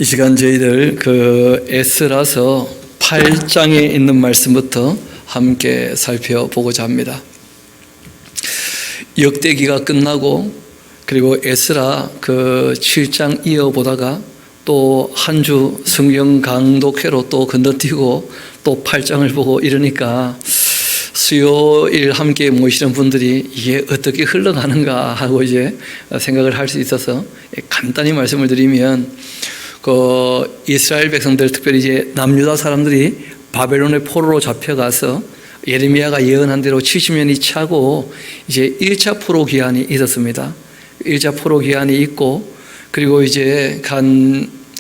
이 시간 저희들 에스라서 8장에 있는 말씀부터 함께 살펴보고자 합니다. 역대기가 끝나고 그리고 에스라 7장 이어보다가 또 한 주 성경 강독회로 또 건너뛰고 또 8장을 보고 이러니까 수요일 함께 모이시는 분들이 이게 어떻게 흘러가는가 하고 이제 생각을 할 수 있어서 간단히 말씀을 드리면 이스라엘 백성들, 특별히 이제 남유다 사람들이 바벨론의 포로로 잡혀가서 예레미야가 예언한 대로 70년이 차고 이제 1차 포로 기한이 있었습니다. 1차 포로 기한이 있고 그리고 이제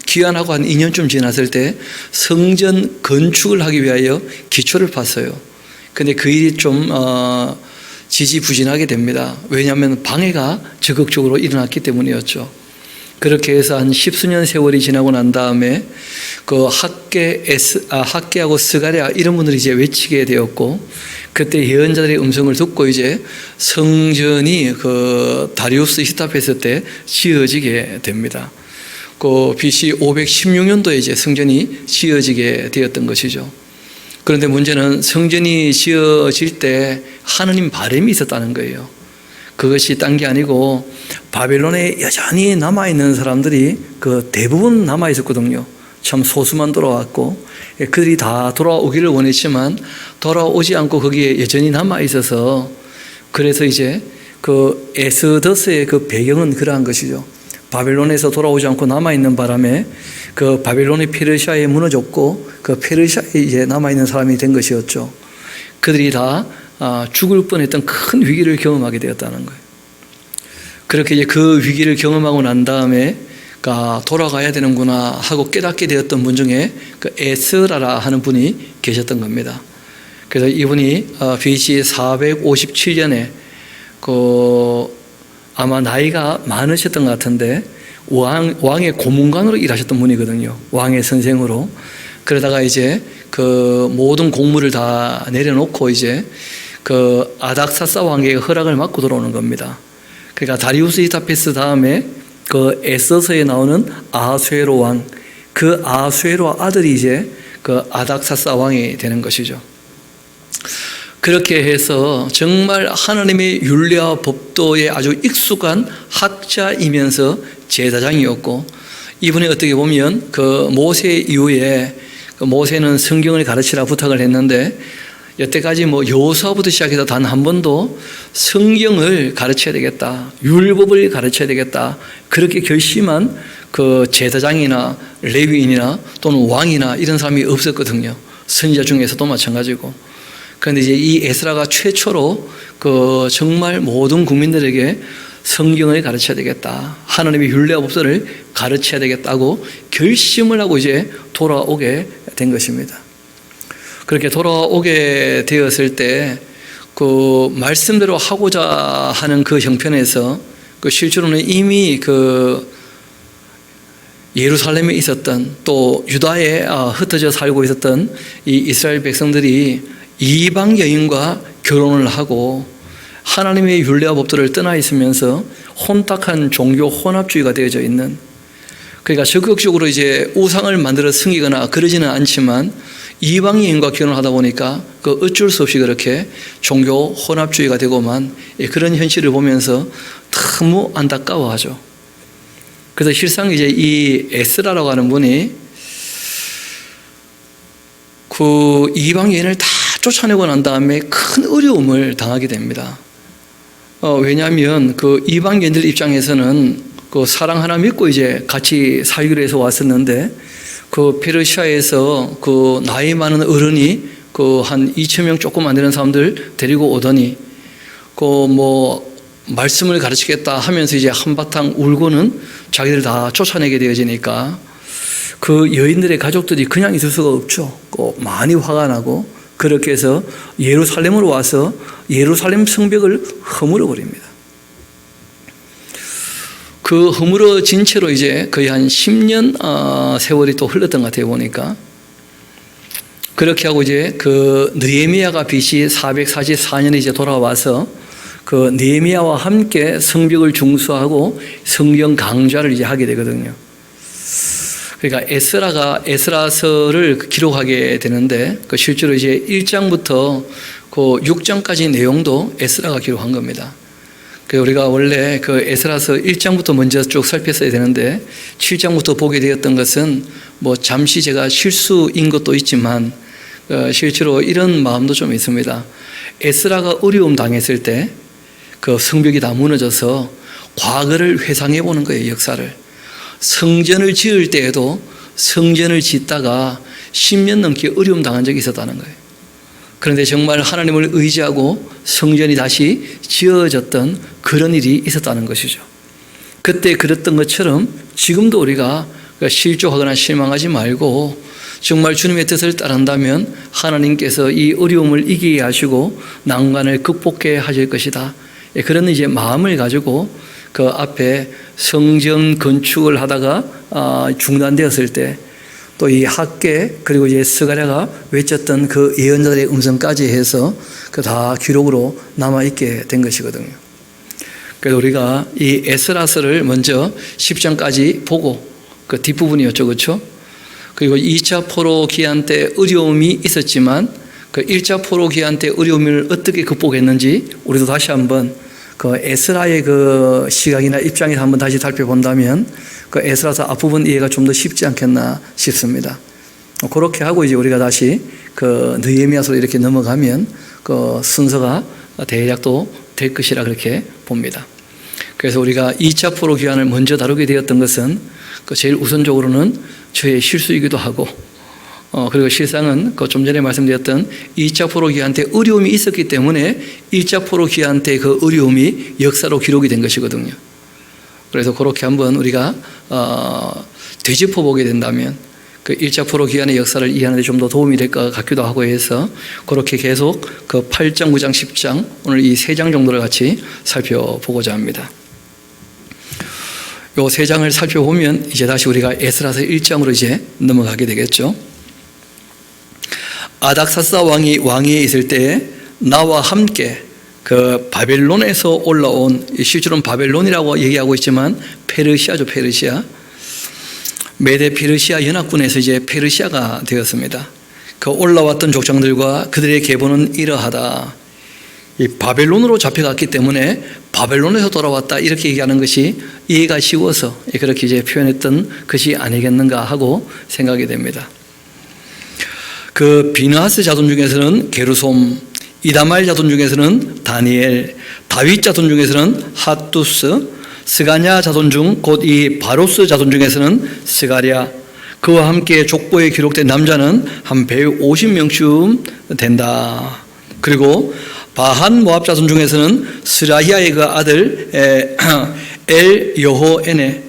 기한하고 한 2년쯤 지났을 때 성전 건축을 하기 위하여 기초를 팠어요. 근데 그 일이 좀 지지부진하게 됩니다. 왜냐하면 방해가 적극적으로 일어났기 때문이었죠. 그렇게 해서 한 10수년 세월이 지나고 난 다음에 학개하고 스가랴 이런 분들이 이제 외치게 되었고, 그때 예언자들의 음성을 듣고 이제 성전이 다리우스 히스타페스 때 지어지게 됩니다. BC 516년도에 이제 성전이 지어지게 되었던 것이죠. 그런데 문제는 성전이 지어질 때 하느님 바람이 있었다는 거예요. 그것이 딴 게 아니고 바벨론에 여전히 남아있는 사람들이 대부분 남아있었거든요. 참 소수만 돌아왔고, 그들이 다 돌아오기를 원했지만 돌아오지 않고 거기에 여전히 남아있어서, 그래서 이제 에스더스의 배경은 그러한 것이죠. 바벨론에서 돌아오지 않고 남아있는 바람에 바벨론이 페르시아에 무너졌고 페르시아에 이제 남아있는 사람이 된 것이었죠. 그들이 다 죽을 뻔했던 큰 위기를 경험하게 되었다는 거예요. 그렇게 이제 그 위기를 경험하고 난 다음에 돌아가야 되는구나 하고 깨닫게 되었던 분 중에 에스라라 하는 분이 계셨던 겁니다. 그래서 이분이 BC 457년에 아마 나이가 많으셨던 것 같은데 왕의 고문관으로 일하셨던 분이거든요. 왕의 선생으로. 그러다가 이제 모든 공무를 다 내려놓고 이제 아닥사스 왕의 허락을 받고 들어오는 겁니다. 그러니까 다리우스 히스타페스 다음에 에스더서에 나오는 아하수에로 왕, 아하수에로 아들이 이제 아닥사스 왕이 되는 것이죠. 그렇게 해서 정말 하나님의 율례와 법도에 아주 익숙한 학자이면서 제사장이었고, 이분이 어떻게 보면 모세 이후에 모세는 성경을 가르치라 부탁을 했는데 여태까지 여호수아부터 시작해서 단 한 번도 성경을 가르쳐야 되겠다, 율법을 가르쳐야 되겠다 그렇게 결심한 제사장이나 레위인이나 또는 왕이나 이런 사람이 없었거든요. 선지자 중에서도 마찬가지고. 그런데 이제 이 에스라가 최초로 정말 모든 국민들에게 성경을 가르쳐야 되겠다, 하나님의 율례와 법도를 가르쳐야 되겠다고 결심을 하고 이제 돌아오게 된 것입니다. 그렇게 돌아오게 되었을 때 말씀대로 하고자 하는 형편에서 실제로는 이미 예루살렘에 있었던, 또 유다에 흩어져 살고 있었던 이 이스라엘 백성들이 이방 여인과 결혼을 하고 하나님의 율례와 법도를 떠나 있으면서 혼탁한 종교 혼합주의가 되어져 있는, 그러니까 적극적으로 이제 우상을 만들어 섬기거나 그러지는 않지만 이방 여인과 결혼하다 보니까 어쩔 수 없이 그렇게 종교 혼합주의가 되고만, 그런 현실을 보면서 너무 안타까워하죠. 그래서 실상 이제 이 에스라라고 하는 분이 이방 여인을 다 쫓아내고 난 다음에 큰 어려움을 당하게 됩니다. 왜냐하면 이방 여인들 입장에서는 사랑 하나 믿고 이제 같이 살기로 해서 왔었는데, 페르시아에서 나이 많은 어른이 한 2,000명 조금 안 되는 사람들 데리고 오더니 말씀을 가르치겠다 하면서 이제 한바탕 울고는 자기들 다 쫓아내게 되어지니까 여인들의 가족들이 그냥 있을 수가 없죠. 많이 화가 나고, 그렇게 해서 예루살렘으로 와서 예루살렘 성벽을 허물어 버립니다. 허물어진 채로 이제 거의 한 10년 세월이 또 흘렀던 것 같아요, 보니까. 그렇게 하고 이제 느헤미야가 BC 444년에 이제 돌아와서 느헤미야와 함께 성벽을 중수하고 성경 강좌를 이제 하게 되거든요. 그러니까 에스라서를 기록하게 되는데 그 실제로 이제 1장부터 그 6장까지 내용도 에스라가 기록한 겁니다. 그 우리가 원래 그 에스라서 1장부터 먼저 쭉 살폈어야 되는데 7장부터 보게 되었던 것은 뭐 잠시 제가 실수인 것도 있지만 실제로 이런 마음도 좀 있습니다. 에스라가 어려움 당했을 때 그 성벽이 다 무너져서 과거를 회상해 보는 거예요. 역사를. 성전을 지을 때에도 성전을 짓다가 10년 넘게 어려움 당한 적이 있었다는 거예요. 그런데 정말 하나님을 의지하고 성전이 다시 지어졌던 그런 일이 있었다는 것이죠. 그때 그랬던 것처럼 지금도 우리가 실족하거나 실망하지 말고 정말 주님의 뜻을 따른다면 하나님께서 이 어려움을 이기게 하시고 난관을 극복해 하실 것이다. 그런 이제 마음을 가지고 그 앞에 성전 건축을 하다가 중단되었을 때 또 이 학계 그리고 이제 스가랴가 외쳤던 그 예언자들의 음성까지 해서 그 다 기록으로 남아있게 된 것이거든요. 그래서 우리가 이 에스라서를 먼저 10장까지 보고 그 뒷부분이었죠. 그렇죠? 그리고 2차 포로 기한 때 어려움이 있었지만 그 1차 포로 기한 때 어려움을 어떻게 극복했는지 우리도 다시 한번 그 에스라의 그 시각이나 입장에서 한번 다시 살펴본다면 그 에스라서 앞부분 이해가 좀 더 쉽지 않겠나 싶습니다. 그렇게 하고 이제 우리가 다시 그 느헤미야서로 이렇게 넘어가면 그 순서가 대략 또 될 것이라 그렇게 봅니다. 그래서 우리가 2차 포로 기한을 먼저 다루게 되었던 것은 그 제일 우선적으로는 저의 실수이기도 하고 그리고 실상은 그 좀 전에 말씀드렸던 2차 포로 기한 때 어려움이 있었기 때문에 1차 포로 기한 때 그 어려움이 역사로 기록이 된 것이거든요. 그래서 그렇게 한번 우리가 되짚어 보게 된다면 그 1차 포로 기한의 역사를 이해하는 데 좀 더 도움이 될 것 같기도 하고 해서 그렇게 계속 그 8장, 9장, 10장 오늘 이 3장 정도를 같이 살펴보고자 합니다. 요 3장을 살펴보면 이제 다시 우리가 에스라서 1장으로 이제 넘어가게 되겠죠. 아닥사스다 왕이 왕위에 있을 때에 나와 함께 그 바벨론에서 올라온, 실제로는 바벨론이라고 얘기하고 있지만 페르시아죠. 페르시아. 메데 페르시아 연합군에서 이제 페르시아가 되었습니다. 그 올라왔던 족장들과 그들의 계보는 이러하다. 이 바벨론으로 잡혀갔기 때문에 바벨론에서 돌아왔다 이렇게 얘기하는 것이 이해가 쉬워서 그렇게 이제 표현했던 것이 아니겠는가 하고 생각이 됩니다. 그 비느하스 자손 중에서는 게르솜, 이다말 자손 중에서는 다니엘, 다윗 자손 중에서는 핫두스, 스가냐 자손 중 곧 이 바로스 자손 중에서는 스가랴, 그와 함께 족보에 기록된 남자는 한 150명쯤 된다. 그리고 바한 모압 자손 중에서는 스라히아의 그 아들 엘 여호에네,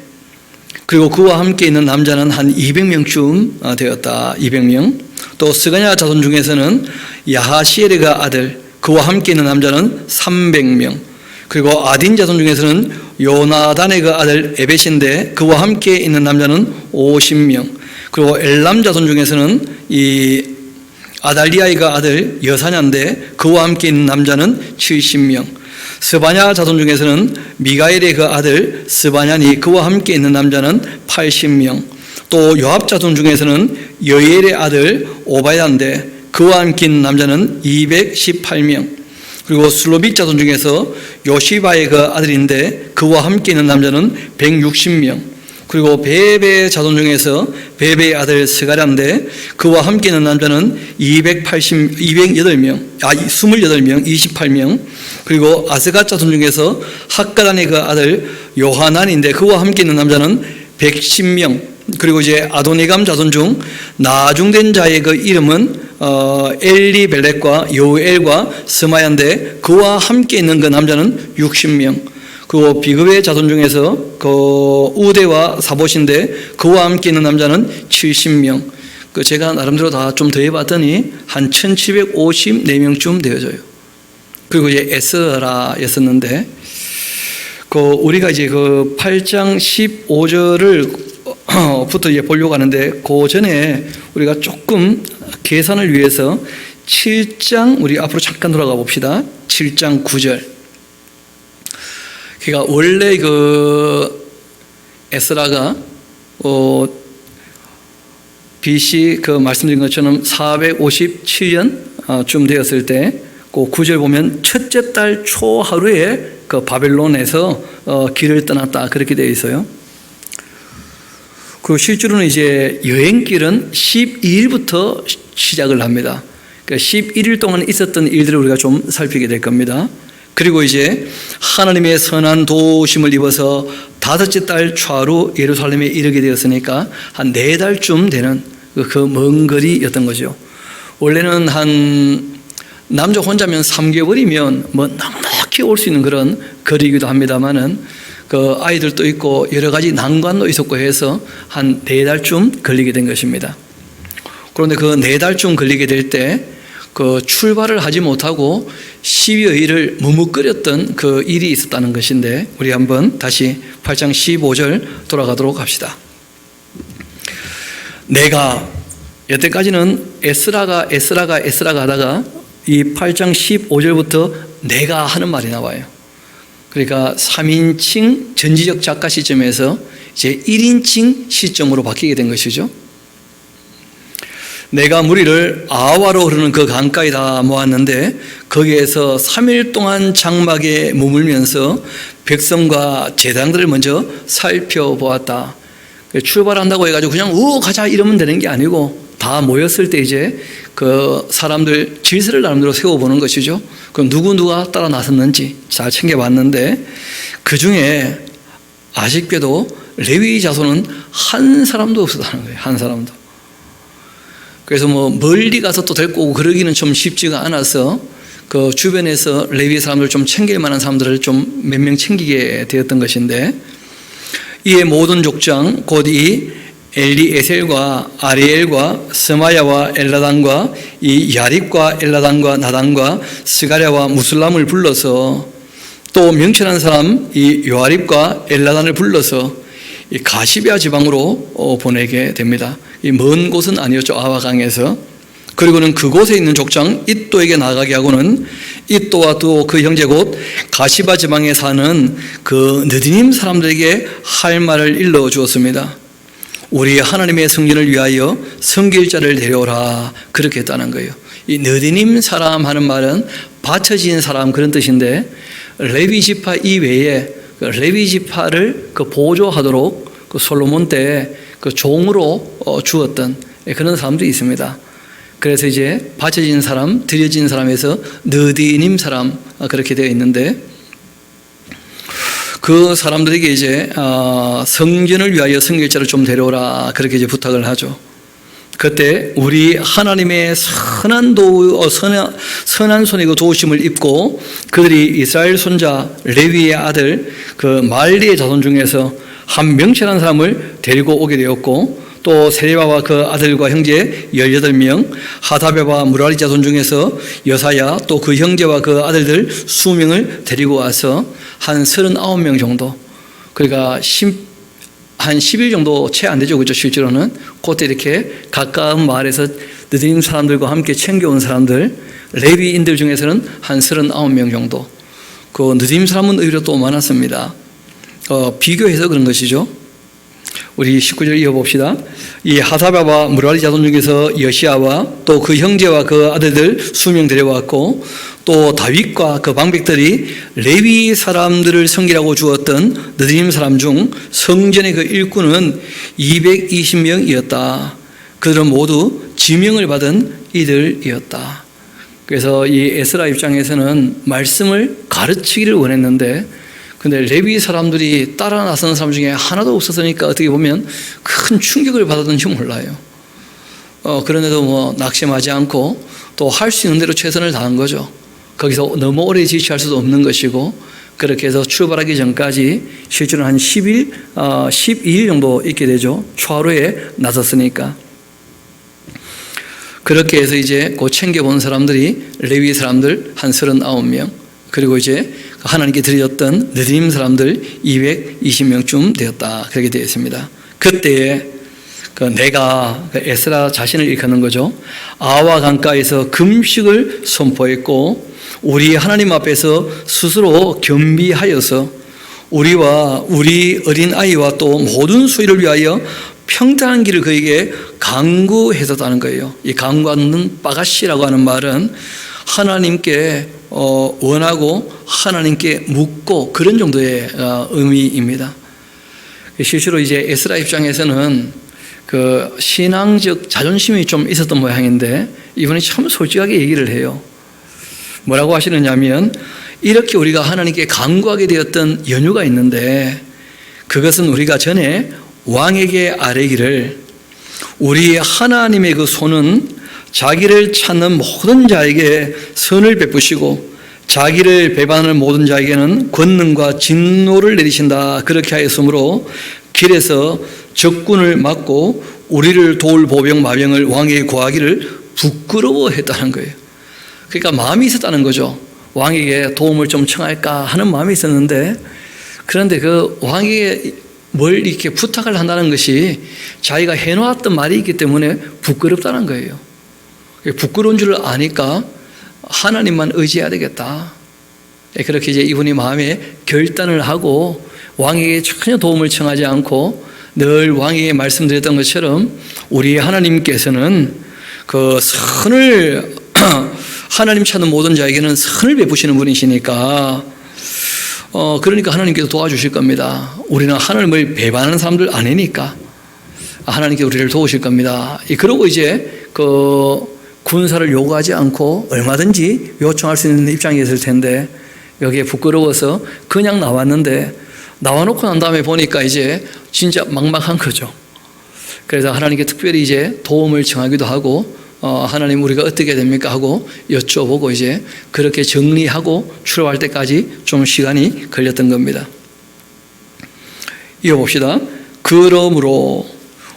그리고 그와 함께 있는 남자는 한 200명쯤 되었다. 200명. 또 스가냐 자손 중에서는 야하시엘의 그 아들, 그와 함께 있는 남자는 300명. 그리고 아딘 자손 중에서는 요나단의 그 아들 에벳인데 그와 함께 있는 남자는 50명. 그리고 엘람 자손 중에서는 이 아달리아의 그 아들 여사냐인데 그와 함께 있는 남자는 70명. 스바냐 자손 중에서는 미가엘의 그 아들 스바냐니 그와 함께 있는 남자는 80명. 또 요압 자손 중에서는 여엘의 아들 오바야인데 그와 함께 있는 남자는 218명. 그리고 슬로빗 자손 중에서 요시바의 그 아들인데 그와 함께 있는 남자는 160명. 그리고 베베 자손 중에서 베베의 아들 스가랴인데 그와 함께 있는 남자는 208명, 28명. 그리고 아스갓 자손 중에서 학가단의 그 아들 요하난인데 그와 함께 있는 남자는 110명. 그리고 이제 아도니감 자손 중 나중된 자의 그 이름은 엘리벨렉과 여우엘과 스마야인데 그와 함께 있는 그 남자는 60명. 그리고 비그의 자손 중에서 그 우데와 사봇인데 그와 함께 있는 남자는 70명. 그 제가 나름대로 다 좀 더해봤더니 한 1754명쯤 되어져요. 그리고 이제 에스라였었는데 그 우리가 이제 그 8장 15절을 부터 이제 보려고 하는데 그 전에 우리가 조금 계산을 위해서 7장 우리 앞으로 잠깐 돌아가 봅시다. 7장 9절. 그러니까 원래 그 에스라가 BC 그 말씀드린 것처럼 457년쯤 되었을 때 그 9절 보면 첫째 달 초하루에 그 바벨론에서 길을 떠났다 그렇게 되어 있어요. 그 실제로는 이제 여행길은 12일부터 시작을 합니다. 그러니까 11일 동안 있었던 일들을 우리가 좀 살피게 될 겁니다. 그리고 이제 하나님의 선한 도우심을 입어서 다섯째 달 초하루 예루살렘에 이르게 되었으니까 한 4달쯤 되는 그 먼 거리였던 거죠. 원래는 한 남자 혼자면 3개월이면 뭐 넉넉히 올 수 있는 그런 거리이기도 합니다만은 그 아이들도 있고 여러 가지 난관도 있었고 해서 한 4달쯤 걸리게 된 것입니다. 그런데 그 4달쯤 걸리게 될 때 그 출발을 하지 못하고 12여일을 머뭇거렸던 그 일이 있었다는 것인데 우리 한번 다시 8장 15절 돌아가도록 합시다. 내가 여태까지는 에스라가 하다가 이 8장 15절부터 내가 하는 말이 나와요. 그러니까 3인칭 전지적 작가 시점에서 이제 1인칭 시점으로 바뀌게 된 것이죠. 내가 무리를 아와로 흐르는 그 강가에다 모았는데 거기에서 3일 동안 장막에 머물면서 백성과 제당들을 먼저 살펴보았다. 출발한다고 해가지고 그냥 가자 이러면 되는 게 아니고 다 모였을 때 이제 그 사람들 질서를 나름대로 세워보는 것이죠. 그럼 누가 따라 나섰는지 잘 챙겨봤는데 그 중에 아쉽게도 레위 자손은 한 사람도 없었다는 거예요. 한 사람도. 그래서 뭐 멀리 가서 또 데리고 오고 그러기는 좀 쉽지가 않아서 그 주변에서 레위 사람들 좀 챙길 만한 사람들을 좀 몇 명 챙기게 되었던 것인데 이에 모든 족장 곧 이 엘리에셀과 아리엘과 스마야와 엘라단과 이 야립과 엘라단과 나단과 스가랴와 무슬람을 불러서 또 명철한 사람 이 요아립과 엘라단을 불러서 이 가시베아 지방으로 보내게 됩니다. 이 먼 곳은 아니었죠. 아와강에서. 그리고는 그곳에 있는 족장 잇도에게 나가게 하고는 잇도와 또 그 형제 곧 가시바 지방에 사는 그 느디님 사람들에게 할 말을 일러 주었습니다. 우리 하나님의 성전을 위하여 섬길 자를 데려오라 그렇게 했다는 거예요. 이 느디님 사람 하는 말은 받쳐진 사람 그런 뜻인데 레위 지파 이외에 레위 지파를 그 보조하도록 그 솔로몬 때 그 종으로 주었던 그런 사람도 있습니다. 그래서 이제 바쳐진 사람, 드려진 사람에서 느디님 사람 그렇게 되어 있는데 그 사람들에게 이제 성전을 위하여 섬길 자를 좀 데려오라 그렇게 이제 부탁을 하죠. 그때 우리 하나님의 선한 손에 그 도우심을 입고 그들이 이스라엘 손자 레위의 아들 그 말리의 자손 중에서 한 명철한 사람을 데리고 오게 되었고 또 세레바와 그 아들과 형제 18명 하다베와 무라리 자손 중에서 여사야 또 그 형제와 그 아들들 20명을 데리고 와서 한 39명 정도 그러니까 한 10일 정도 채 안 되죠. 그렇죠. 실제로는 그때 이렇게 가까운 마을에서 느디님 사람들과 함께 챙겨온 사람들 레위인들 중에서는 한 39명 정도 그 느디님 사람은 오히려 또 많았습니다. 비교해서 그런 것이죠. 우리 19절 이어봅시다. 이 하사바와 무라리 자손 중에서 여시아와 또 그 형제와 그 아들들 20명 데려왔고 또 다윗과 그 방백들이 레위 사람들을 섬기라고 주었던 느디님 사람 중 성전의 그 일꾼은 220명이었다. 그들은 모두 지명을 받은 이들이었다. 그래서 이 에스라 입장에서는 말씀을 가르치기를 원했는데 근데 레위 사람들이 따라 나서는 사람 중에 하나도 없었으니까 어떻게 보면 큰 충격을 받았는지 몰라요. 그런데도 뭐 낙심하지 않고 또 할 수 있는 대로 최선을 다한 거죠. 거기서 너무 오래 지체할 수도 없는 것이고 그렇게 해서 출발하기 전까지 실제로 한 12일 정도 있게 되죠. 초하루에 나섰으니까. 그렇게 해서 이제 그 챙겨본 사람들이 레위 사람들 한 39명 그리고 이제 하나님께 드렸던 느디님 사람들 220명쯤 되었다. 그렇게 되어 있습니다. 그때에 내가 에스라 자신을 일컫는 거죠. 아와 강가에서 금식을 선포했고 우리 하나님 앞에서 스스로 겸비하여서 우리와 우리 어린 아이와 또 모든 수위를 위하여 평탄한 길을 그에게 간구했었다는 거예요. 이 간구하는 빠가시라고 하는 말은 하나님께 원하고 하나님께 묻고 그런 정도의 의미입니다. 실제로 이제 에스라 입장에서는 그 신앙적 자존심이 좀 있었던 모양인데 이분이 참 솔직하게 얘기를 해요. 뭐라고 하시느냐면 이렇게 우리가 하나님께 간구하게 되었던 연유가 있는데 그것은 우리가 전에 왕에게 아뢰기를 우리 하나님의 그 손은 자기를 찾는 모든 자에게 선을 베푸시고 자기를 배반하는 모든 자에게는 권능과 진노를 내리신다. 그렇게 하였으므로 길에서 적군을 막고 우리를 도울 보병 마병을 왕에게 구하기를 부끄러워했다는 거예요. 그러니까 마음이 있었다는 거죠. 왕에게 도움을 좀 청할까 하는 마음이 있었는데 그런데 그 왕에게 뭘 이렇게 부탁을 한다는 것이 자기가 해놓았던 말이 있기 때문에 부끄럽다는 거예요. 부끄러운 줄 아니까 하나님만 의지해야 되겠다. 그렇게 이제 이분이 마음에 결단을 하고 왕에게 전혀 도움을 청하지 않고 늘 왕에게 말씀드렸던 것처럼 우리 하나님께서는 그 선을 하나님 찾는 모든 자에게는 선을 베푸시는 분이시니까 그러니까 하나님께서 도와주실 겁니다. 우리는 하나님을 배반하는 사람들 아니니까 하나님께 우리를 도우실 겁니다. 그러고 이제 그 군사를 요구하지 않고 얼마든지 요청할 수 있는 입장이 있을 텐데 여기에 부끄러워서 그냥 나왔는데 나와놓고 난 다음에 보니까 이제 진짜 막막한 거죠. 그래서 하나님께 특별히 이제 도움을 청하기도 하고 하나님 우리가 어떻게 됩니까 하고 여쭤보고 이제 그렇게 정리하고 출발할 때까지 좀 시간이 걸렸던 겁니다. 이어봅시다. 그러므로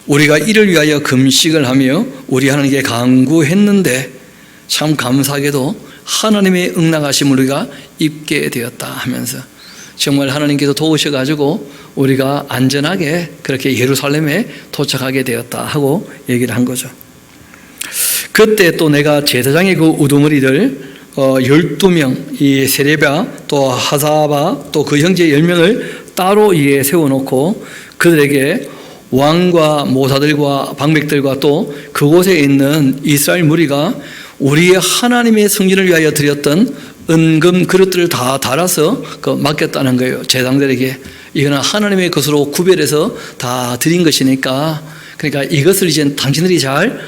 우리가 이를 위하여 금식을 하며 우리 하나님께 간구했는데 참 감사하게도 하나님의 응답하심을 우리가 입게 되었다 하면서 정말 하나님께서 도우셔가지고 우리가 안전하게 그렇게 예루살렘에 도착하게 되었다 하고 얘기를 한 거죠. 그때 또 내가 제사장의 그 우두머리들 12명 이 세레비아 또 하사바 또 그 형제 10명을 따로 위에 세워놓고 그들에게 왕과 모사들과 방백들과 또 그곳에 있는 이스라엘 무리가 우리의 하나님의 성전을 위하여 드렸던 은금 그릇들을 다 달아서 맡겼다는 거예요. 제사장들에게. 이거는 하나님의 것으로 구별해서 다 드린 것이니까 그러니까 이것을 이제 당신들이 잘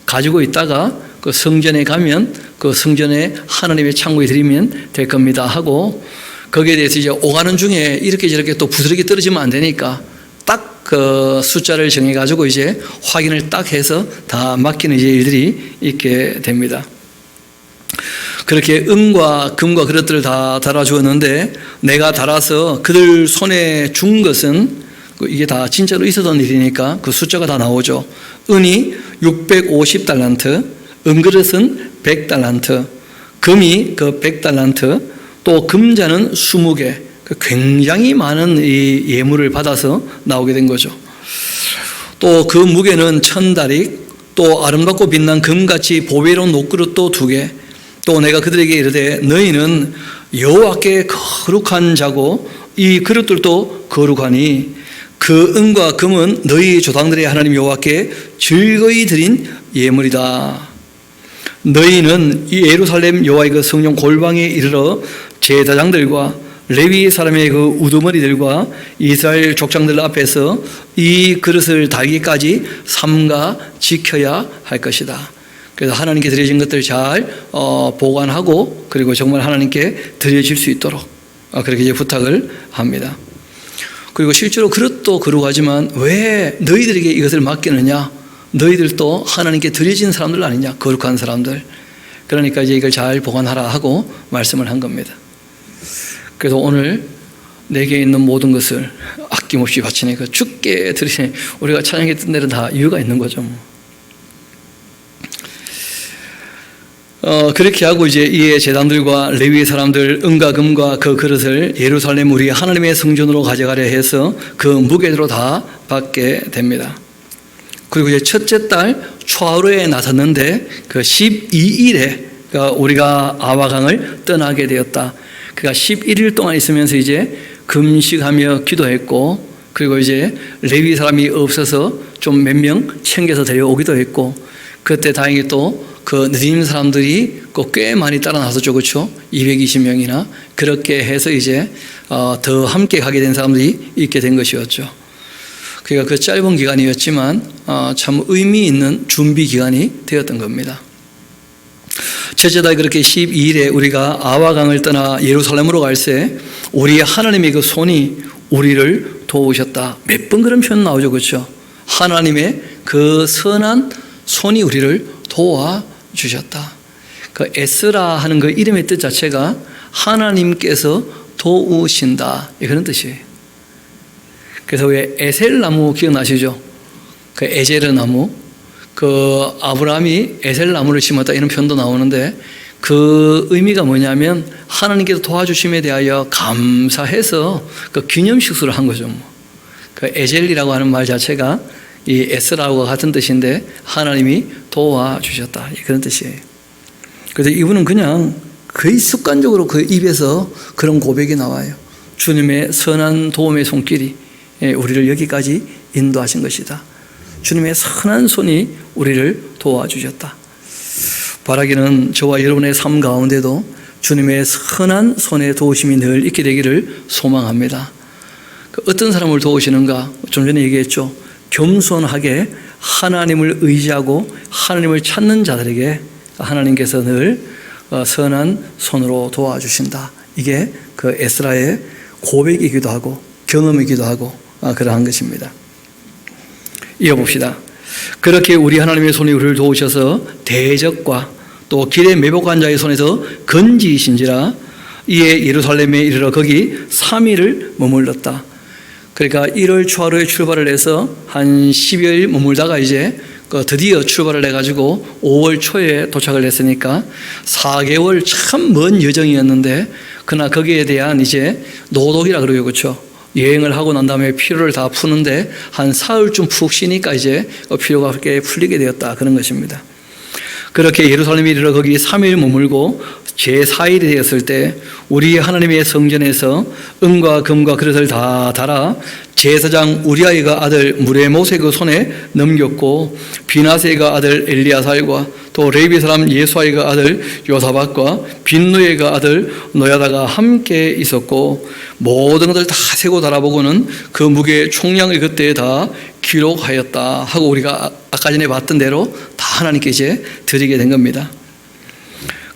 가지고 있다가 그 성전에 가면 그 성전에 하나님의 창고에 드리면 될 겁니다 하고 거기에 대해서 이제 오가는 중에 이렇게 저렇게 또 부스러기 떨어지면 안 되니까 딱 그 숫자를 정해가지고 이제 확인을 딱 해서 다 맡기는 이제 일들이 있게 됩니다. 그렇게 은과 금과 그릇들을 다 달아주었는데 내가 달아서 그들 손에 준 것은 이게 다 진짜로 있었던 일이니까 그 숫자가 다 나오죠. 은이 650달란트, 은그릇은 100달란트, 금이 그 100달란트, 또 금자는 20개, 굉장히 많은 이 예물을 받아서 나오게 된 거죠. 또 그 무게는 1000다릭, 또 아름답고 빛난 금같이 보배로운 녹그릇도 2개, 또 내가 그들에게 이르되 너희는 여호와께 거룩한 자고 이 그릇들도 거룩하니 그 은과 금은 너희 조상들의 하나님 여호와께 즐거이 드린 예물이다. 너희는 이 예루살렘 여호와의 그 성령 골방에 이르러 제사장들과 레위 사람의 그 우두머리들과 이스라엘 족장들 앞에서 이 그릇을 달기까지 삼가 지켜야 할 것이다. 그래서 하나님께 드려진 것들 잘 보관하고 그리고 정말 하나님께 드려질 수 있도록 그렇게 이제 부탁을 합니다. 그리고 실제로 그릇도 거룩하지만 왜 너희들에게 이것을 맡기느냐? 너희들도 하나님께 드려진 사람들 아니냐? 거룩한 사람들. 그러니까 이제 이걸 잘 보관하라 하고 말씀을 한 겁니다. 그래서 오늘 내게 있는 모든 것을 아낌없이 바치니 그 주께 드리니 우리가 찬양했던 데는 다 이유가 있는 거죠. 그렇게 하고 이제 이에 제단들과 레위 사람들 은과 금과 그 그릇을 예루살렘 우리 하나님의 성전으로 가져가려 해서 그 무게대로 다 받게 됩니다. 그리고 이제 첫째 달 초하루에 나섰는데 그 12일에 우리가 아와강을 떠나게 되었다. 그러니까 11일 동안 있으면서 이제 금식하며 기도했고 그리고 이제 레위 사람이 없어서 좀 몇 명 챙겨서 데려오기도 했고, 그때 다행히 또 그 느림 사람들이 꽤 많이 따라 나섰죠. 그렇죠? 220명이나 그렇게 해서 이제 더 함께 가게 된 사람들이 있게 된 것이었죠. 그러니까 그 짧은 기간이었지만 참 의미 있는 준비 기간이 되었던 겁니다. 첫째 달 그렇게 12일에 우리가 아와강을 떠나 예루살렘으로 갈새 우리 하나님의 그 손이 우리를 도우셨다. 몇 번 그런 표현 나오죠. 그렇죠? 하나님의 그 선한 손이 우리를 도와주셨다. 그 에스라 하는 그 이름의 뜻 자체가 하나님께서 도우신다, 그런 뜻이에요. 그래서 왜 에셀나무 기억나시죠? 그 에제르 나무, 그 아브라함이 에셀 나무를 심었다 이런 표현도 나오는데, 그 의미가 뭐냐면 하나님께서 도와주심에 대하여 감사해서 그 기념식수를 한 거죠. 그 에젤이라고 하는 말 자체가 이 에스라와 같은 뜻인데 하나님이 도와주셨다, 그런 뜻이에요. 그래서 이분은 그냥 거의 습관적으로 그 입에서 그런 고백이 나와요. 주님의 선한 도움의 손길이 우리를 여기까지 인도하신 것이다. 주님의 선한 손이 우리를 도와주셨다. 바라기는 저와 여러분의 삶 가운데도 주님의 선한 손의 도우심이 늘 있게 되기를 소망합니다. 어떤 사람을 도우시는가? 좀 전에 얘기했죠. 겸손하게 하나님을 의지하고 하나님을 찾는 자들에게 하나님께서 늘 선한 손으로 도와주신다. 이게 그 에스라의 고백이기도 하고 경험이기도 하고 그러한 것입니다. 이어봅시다. 그렇게 우리 하나님의 손이 우리를 도우셔서 대적과 또 길에 매복한 자의 손에서 건지신지라. 이에 예루살렘에 이르러 거기 3일을 머물렀다. 그러니까 1월 초하루에 출발을 해서 한 12일 머물다가 이제 드디어 출발을 해가지고 5월 초에 도착을 했으니까 4개월 참 먼 여정이었는데, 그러나 거기에 대한 이제 노동이라 그러죠. 그렇죠? 여행을 하고 난 다음에 피로를 다 푸는데 한 사흘쯤 푹 쉬니까 이제 피로가 그렇게 풀리게 되었다, 그런 것입니다. 그렇게 예루살렘에 이르러 거기 3일 머물고 제4일이 되었을 때 우리 하나님의 성전에서 은과 금과 그릇을 다 달아 제사장 우리아이가 아들 무레모세 그 손에 넘겼고, 비나세가 아들 엘리아살과 또 레위 사람 예수아이가 아들 요사박과 빈누에가 아들 노야다가 함께 있었고, 모든 것을 다 세고 달아보고는 그 무게 총량을 그때 다 기록하였다 하고, 우리가 아까 전에 봤던 대로 다 하나님께 이제 드리게 된 겁니다.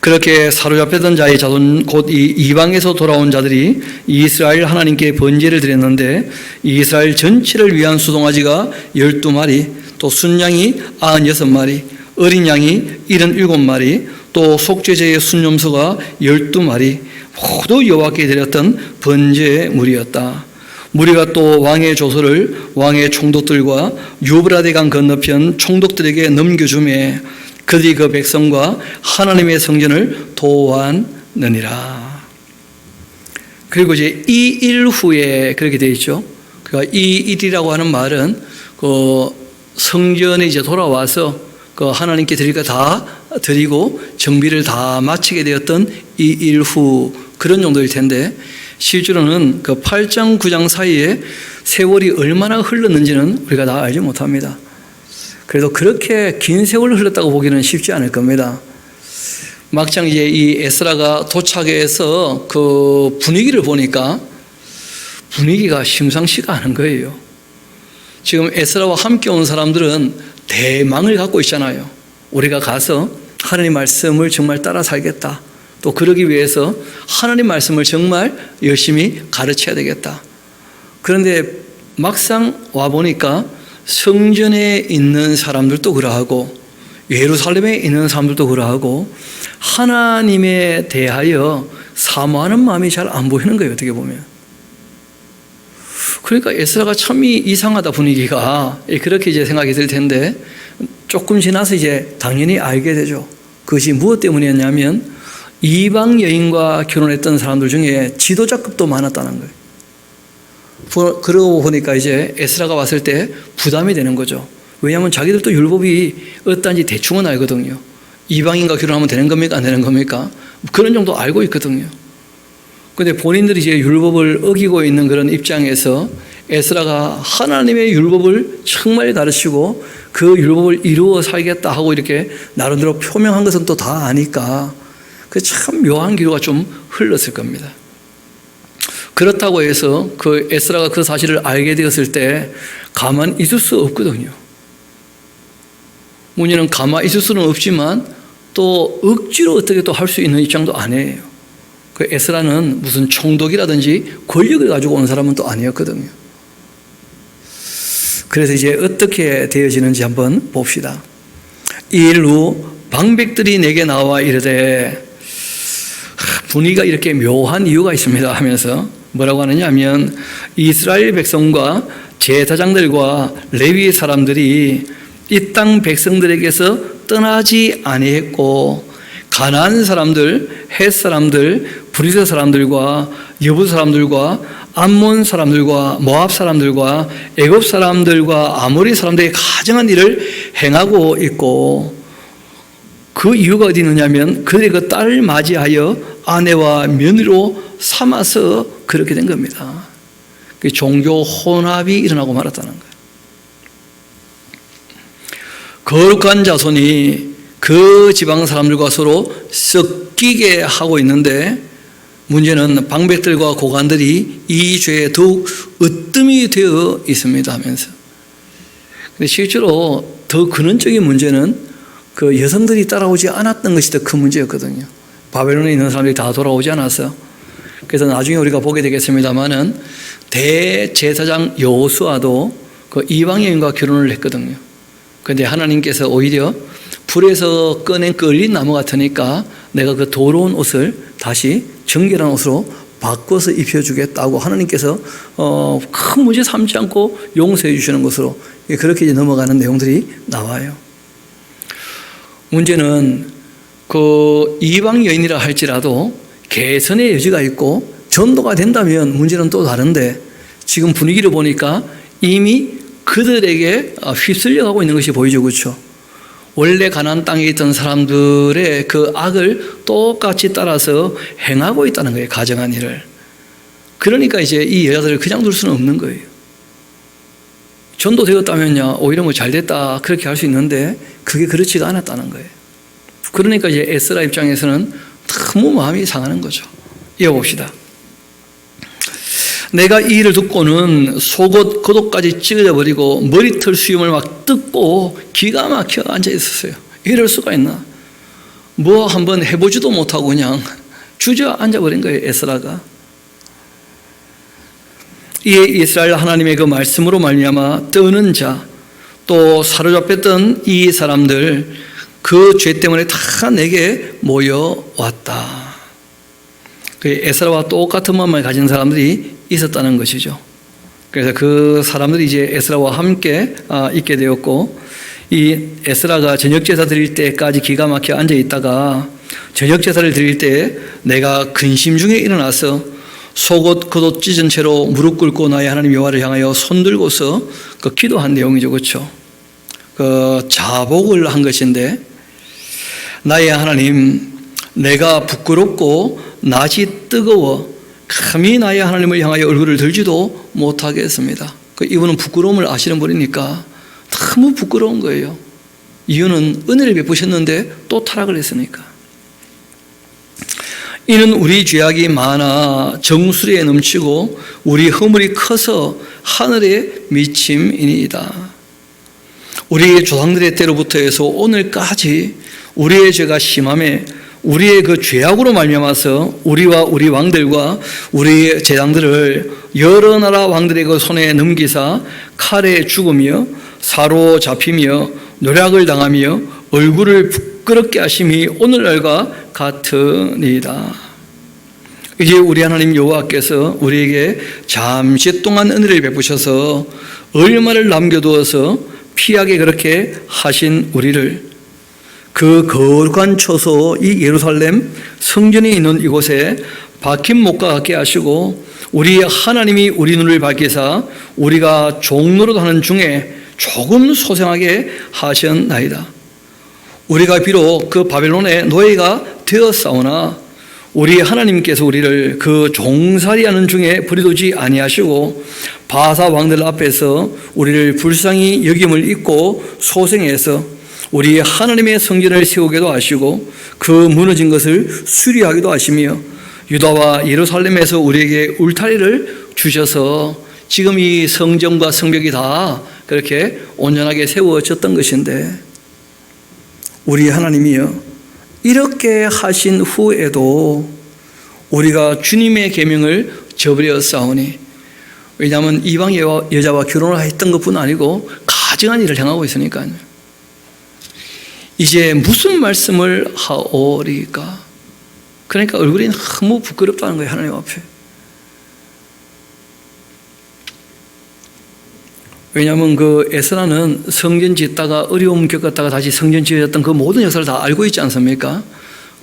그렇게 사로잡혔던 자의 자손 곧 이 이방에서 돌아온 자들이 이스라엘 하나님께 번제를 드렸는데, 이스라엘 전체를 위한 수송아지가 12마리, 또 순양이 96마리, 어린 양이 77마리, 또 속죄제의 순염소가 12마리, 모두 여호와께 드렸던 번제의 무리였다. 무리가 또 왕의 조서를 왕의 총독들과 유브라데 강 건너편 총독들에게 넘겨주매 그들이 그 백성과 하나님의 성전을 도왔느니라. 그리고 이제 이 일 후에 그렇게 되어 있죠. 그러니까 이 일이라고 하는 말은 그 성전에 이제 돌아와서 그 하나님께 드릴 거 다 드리고 정비를 다 마치게 되었던 이 일 후, 그런 정도일 텐데, 실제로는 그 8장 9장 사이에 세월이 얼마나 흘렀는지는 우리가 다 알지 못합니다. 그래도 그렇게 긴 세월을 흘렀다고 보기는 쉽지 않을 겁니다. 막상 이제 이 에스라가 도착해서 그 분위기를 보니까 분위기가 심상치가 않은 거예요. 지금 에스라와 함께 온 사람들은 대망을 갖고 있잖아요. 우리가 가서 하나님 말씀을 정말 따라 살겠다. 또 그러기 위해서 하나님 말씀을 정말 열심히 가르쳐야 되겠다. 그런데 막상 와보니까 성전에 있는 사람들도 그러하고 예루살렘에 있는 사람들도 그러하고 하나님에 대하여 사모하는 마음이 잘 안 보이는 거예요, 어떻게 보면. 그러니까 에스라가 참 이상하다, 분위기가. 그렇게 이제 생각이 들 텐데, 조금 지나서 이제 당연히 알게 되죠. 그것이 무엇 때문이었냐면 이방 여인과 결혼했던 사람들 중에 지도자급도 많았다는 거예요. 그러고 보니까 이제 에스라가 왔을 때 부담이 되는 거죠. 왜냐하면 자기들도 율법이 어떤지 대충은 알거든요. 이방인과 결혼하면 되는 겁니까, 안 되는 겁니까? 그런 정도 알고 있거든요. 그런데 본인들이 이제 율법을 어기고 있는 그런 입장에서 에스라가 하나님의 율법을 정말 가르치고 그 율법을 이루어 살겠다 하고 이렇게 나름대로 표명한 것은 또 다 아니까 그 참 묘한 기류가 좀 흘렀을 겁니다. 그렇다고 해서 그 에스라가 그 사실을 알게 되었을 때 가만히 있을 수 없거든요. 문제는 가만히 있을 수는 없지만 또 억지로 어떻게 또 할 수 있는 입장도 아니에요. 그 에스라는 무슨 총독이라든지 권력을 가지고 온 사람은 또 아니었거든요. 그래서 이제 어떻게 되어지는지 한번 봅시다. 이 일 후 방백들이 내게 나와 이르되, 분위기가 이렇게 묘한 이유가 있습니다 하면서 뭐라고 하느냐 하면, 이스라엘 백성과 제사장들과 레위 사람들이 이 땅 백성들에게서 떠나지 아니했고 가나안 사람들, 헷 사람들, 브리스 사람들과 여부 사람들과 암몬 사람들과 모압 사람들과 애굽 사람들과 아모리 사람들의 가증한 일을 행하고 있고, 그 이유가 어디 있느냐면 그들의 그 딸을 맞이하여 아내와 며느리로 삼아서 그렇게 된 겁니다. 그 종교 혼합이 일어나고 말았다는 거예요. 거룩한 자손이 그 지방 사람들과 서로 섞이게 하고 있는데, 문제는 방백들과 고관들이 이 죄에 더욱 으뜸이 되어 있습니다 하면서. 근데 실제로 더 근원적인 문제는 그 여성들이 따라오지 않았던 것이 더 큰 문제였거든요. 바벨론에 있는 사람들이 다 돌아오지 않았어요. 그래서 나중에 우리가 보게 되겠습니다만은 대제사장 여호수아도 그 이방 여인과 결혼을 했거든요. 그런데 하나님께서 오히려 불에서 꺼낸 끌린 나무 같으니까 내가 그 더러운 옷을 다시 정결한 옷으로 바꿔서 입혀주겠다고 하나님께서 큰 문제 삼지 않고 용서해 주시는 것으로 그렇게 이제 넘어가는 내용들이 나와요. 문제는 그 이방 여인이라 할지라도 개선의 여지가 있고 전도가 된다면 문제는 또 다른데, 지금 분위기를 보니까 이미 그들에게 휩쓸려가고 있는 것이 보이죠. 그렇죠? 원래 가나안 땅에 있던 사람들의 그 악을 똑같이 따라서 행하고 있다는 거예요. 가정한 일을. 그러니까 이제 이 여자들을 그냥 둘 수는 없는 거예요. 전도되었다면요, 오히려 뭐 잘됐다 그렇게 할 수 있는데 그게 그렇지가 않았다는 거예요. 그러니까 이제 에스라 입장에서는 너무 마음이 상하는 거죠. 이어봅시다. 내가 이 일을 듣고는 속옷 겉옷까지 찢어져 버리고 머리털 수염을 막 뜯고 기가 막혀 앉아 있었어요. 이럴 수가 있나? 뭐 한번 해보지도 못하고 그냥 주저앉아 버린 거예요, 에스라가. 이 이스라엘 하나님의 그 말씀으로 말미암아 떠는 자, 또 사로잡혔던 이 사람들, 그 죄 때문에 다 내게 모여왔다. 그 에스라와 똑같은 마음을 가진 사람들이 있었다는 것이죠. 그래서 그 사람들이 이제 에스라와 함께 있게 되었고, 이 에스라가 저녁 제사 드릴 때까지 기가 막혀 앉아 있다가 저녁 제사를 드릴 때 내가 근심 중에 일어나서 속옷 겉옷 찢은 채로 무릎 꿇고 나의 하나님 여호와를 향하여 손들고서 그 기도한 내용이죠. 그렇죠? 그 자복을 한 것인데, 나의 하나님, 내가 부끄럽고 낯이 뜨거워 감히 나의 하나님을 향하여 얼굴을 들지도 못하겠습니다. 이분은 부끄러움을 아시는 분이니까 너무 부끄러운 거예요. 이유는 은혜를 베푸셨는데 또 타락을 했으니까. 이는 우리 죄악이 많아 정수리에 넘치고 우리 허물이 커서 하늘에 미침이니이다. 우리 조상들의 때로부터 해서 오늘까지 우리의 죄가 심함에 우리의 그 죄악으로 말미암아서 우리와 우리 왕들과 우리 제장들을 여러 나라 왕들의 그 손에 넘기사 칼에 죽으며 사로잡히며 노략을 당하며 얼굴을 부끄럽게 하심이 오늘날과 같으니이다. 이제 우리 하나님 여호와께서 우리에게 잠시 동안 은혜를 베푸셔서 얼마를 남겨두어서 피하게 그렇게 하신 우리를 그 거룩한 처소 이 예루살렘 성전이 있는 이곳에 박힌 못과 같게 하시고 우리 하나님이 우리 눈을 밝히사 우리가 종노릇 하는 중에 조금 소생하게 하셨나이다. 우리가 비록 그 바벨론의 노예가 되었사오나 우리 하나님께서 우리를 그 종살이하는 중에 버려두지 아니하시고 바사 왕들 앞에서 우리를 불쌍히 여김을 잊고 소생해서 우리 하나님의 성전을 세우기도 하시고 그 무너진 것을 수리하기도 하시며 유다와 예루살렘에서 우리에게 울타리를 주셔서 지금 이 성전과 성벽이 다 그렇게 온전하게 세워졌던 것인데, 우리 하나님이요 이렇게 하신 후에도 우리가 주님의 계명을 저버렸사오니, 왜냐하면 이방 여자와 결혼을 했던 것뿐 아니고 가증한 일을 행하고 있으니까요. 이제 무슨 말씀을 하오리까? 그러니까 얼굴이 너무 부끄럽다는 거예요, 하나님 앞에. 왜냐하면 그 에스라는 성전 짓다가 어려움 겪었다가 다시 성전 지어졌던 그 모든 역사를 다 알고 있지 않습니까?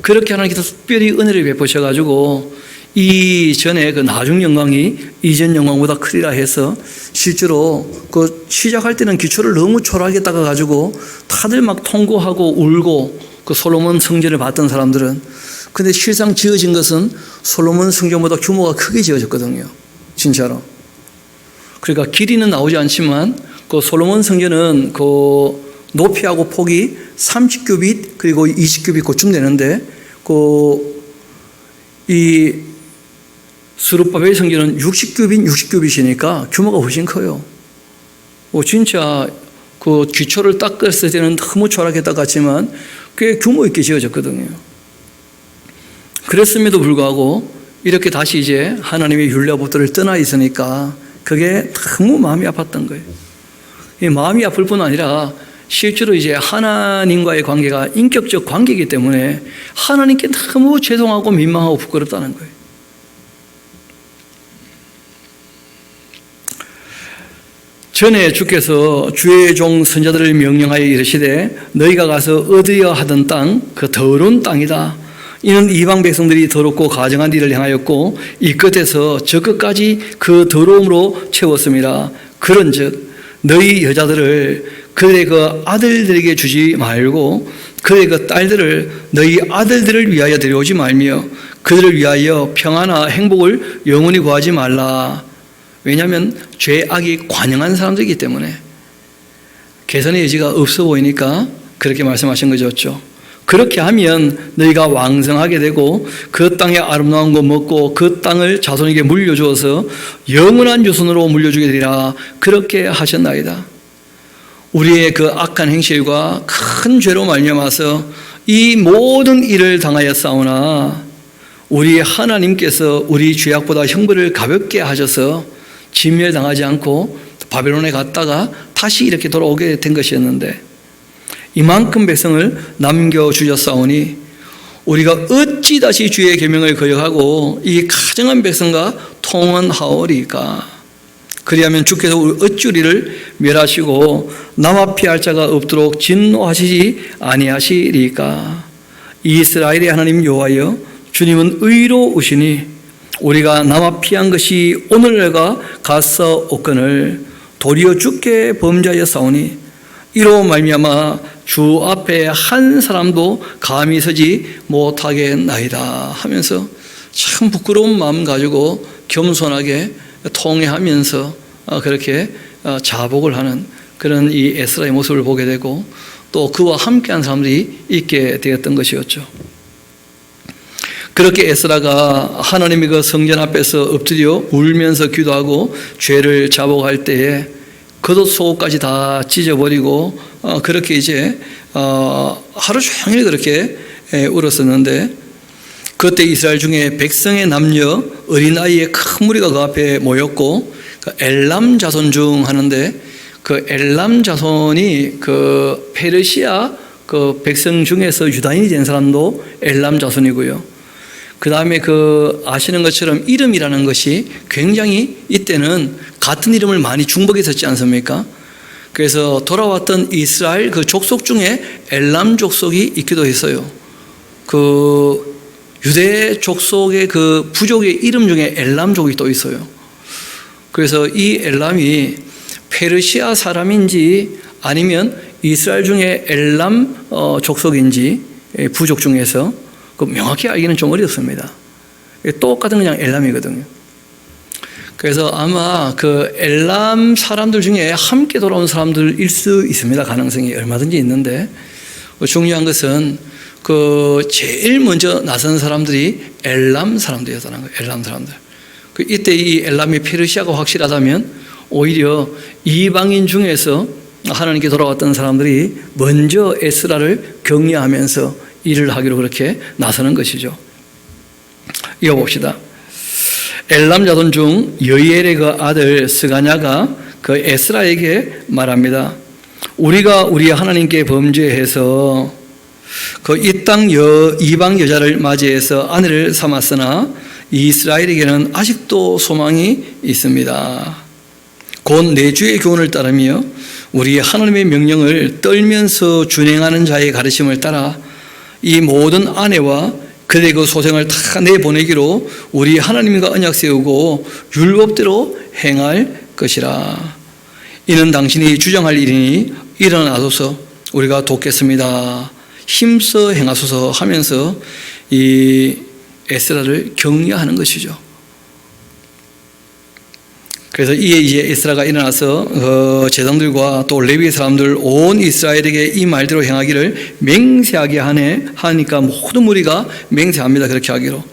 그렇게 하나님께서 특별히 은혜를 베푸셔가지고 이전에 그 나중 영광이 이전 영광보다 크리라 해서 실제로 그 시작할 때는 기초를 너무 초라하게 닦아가지고 다들 막 통고하고 울고 그 솔로몬 성전을 봤던 사람들은, 근데 실상 지어진 것은 솔로몬 성전보다 규모가 크게 지어졌거든요, 진짜로. 그러니까 길이는 나오지 않지만 그 솔로몬 성전은 그 높이하고 폭이 30규빗 그리고 20규빗 그쯤 되는데, 이 스룹바벨 성전은 60규빗이니까 규모가 훨씬 커요. 진짜 그 기초를 닦았을 때는 너무 초라하게 닦았지만 꽤 규모 있게 지어졌거든요. 그랬음에도 불구하고 이렇게 다시 이제 하나님의 율례법들을 떠나 있으니까 그게 너무 마음이 아팠던 거예요. 이 마음이 아플 뿐 아니라 실제로 이제 하나님과의 관계가 인격적 관계이기 때문에 하나님께 너무 죄송하고 민망하고 부끄럽다는 거예요. 전에 주께서 주의 종 선자들을 명령하여 이르시되 너희가 가서 얻으려 하던 땅 그 더러운 땅이다. 이는 이방 백성들이 더럽고 가증한 일을 행하였고 이 끝에서 저 끝까지 그 더러움으로 채웠습니다. 그런즉 너희 여자들을 그들의 그 아들들에게 주지 말고 그들의 그 딸들을 너희 아들들을 위하여 데려오지 말며 그들을 위하여 평안과 행복을 영원히 구하지 말라. 왜냐하면 죄악이 관영한 사람들이기 때문에 개선의 여지가 없어 보이니까 그렇게 말씀하신 거죠. 그렇게 하면 너희가 왕성하게 되고 그 땅의 아름다운 거 먹고 그 땅을 자손에게 물려주어서 영원한 유손으로 물려주게 되리라. 그렇게 하셨나이다. 우리의 그 악한 행실과 큰 죄로 말미암아서 이 모든 일을 당하였사오나 우리 하나님께서 우리 죄악보다 형벌을 가볍게 하셔서 진멸당하지 않고 바벨론에 갔다가 다시 이렇게 돌아오게 된 것이었는데, 이만큼 백성을 남겨주셨사오니 우리가 어찌 다시 주의 계명을 거역하고 이 가증한 백성과 통원하오리까? 그리하면 주께서 어찌 우리를 멸하시고 남아 피할 자가 없도록 진노하시지 아니하시리까? 이스라엘의 하나님 여호와여, 주님은 의로우시니 우리가 남아 피한 것이 오늘날과 같사 없거늘 도리어 주께 범죄하였사오니 이로 말미암아 주 앞에 한 사람도 감히 서지 못하겠나이다 하면서 참 부끄러운 마음 가지고 겸손하게 통회하면서 그렇게 자복을 하는 그런 이 에스라의 모습을 보게 되고 또 그와 함께한 사람들이 있게 되었던 것이었죠. 그렇게 에스라가 하나님의 그 성전 앞에서 엎드려 울면서 기도하고 죄를 자복할 때에 겉옷 속옷까지 다 찢어버리고 그렇게 이제 하루 종일 그렇게 울었었는데, 그때 이스라엘 중에 백성의 남녀 어린아이의 큰 무리가 그 앞에 모였고 엘람 자손 중 하는데, 그 엘람 자손이 그 페르시아 그 백성 중에서 유다인이 된 사람도 엘람 자손이고요. 그 다음에 그 아시는 것처럼 이름이라는 것이 굉장히 이때는 같은 이름을 많이 중복했었지 않습니까? 그래서 돌아왔던 이스라엘 그 족속 중에 엘람 족속이 있기도 했어요. 그 유대 족속의 그 부족의 이름 중에 엘람족이 또 있어요. 그래서 이 엘람이 페르시아 사람인지 아니면 이스라엘 중에 엘람 족속인지 부족 중에서 그 명확히 알기는 좀 어렵습니다. 똑같은 그냥 엘람이거든요. 그래서 아마 그 엘람 사람들 중에 함께 돌아온 사람들일 수 있습니다. 가능성이 얼마든지 있는데, 중요한 것은 그 제일 먼저 나선 사람들이 엘람 사람들이었다는 거예요. 엘람 사람들. 이때 이 엘람이 페르시아가 확실하다면 오히려 이방인 중에서 하나님께 돌아왔던 사람들이 먼저 에스라를 격려하면서 일을 하기로 그렇게 나서는 것이죠. 이어봅시다. 엘람 자손 중 여이엘의 그 아들 스가냐가 그 에스라에게 말합니다. 우리가 우리 하나님께 범죄해서 그 이 땅 이방 여자를 맞이해서 아내를 삼았으나 이스라엘에게는 아직도 소망이 있습니다. 곧 내 주의 교훈을 따르며 우리 하나님의 명령을 떨면서 준행하는 자의 가르침을 따라 이 모든 아내와 그들의 그 소생을 다 내보내기로 우리 하나님과 언약 세우고 율법대로 행할 것이라. 이는 당신이 주장할 일이니 일어나소서 우리가 돕겠습니다. 힘써 행하소서 하면서 이 에스라를 격려하는 것이죠. 그래서 이에 이제 에스라가 일어나서 제사장들과 또 레위 사람들 온 이스라엘에게 이 말대로 행하기를 맹세하게 하니까 모든 무리가 맹세합니다. 그렇게 하기로.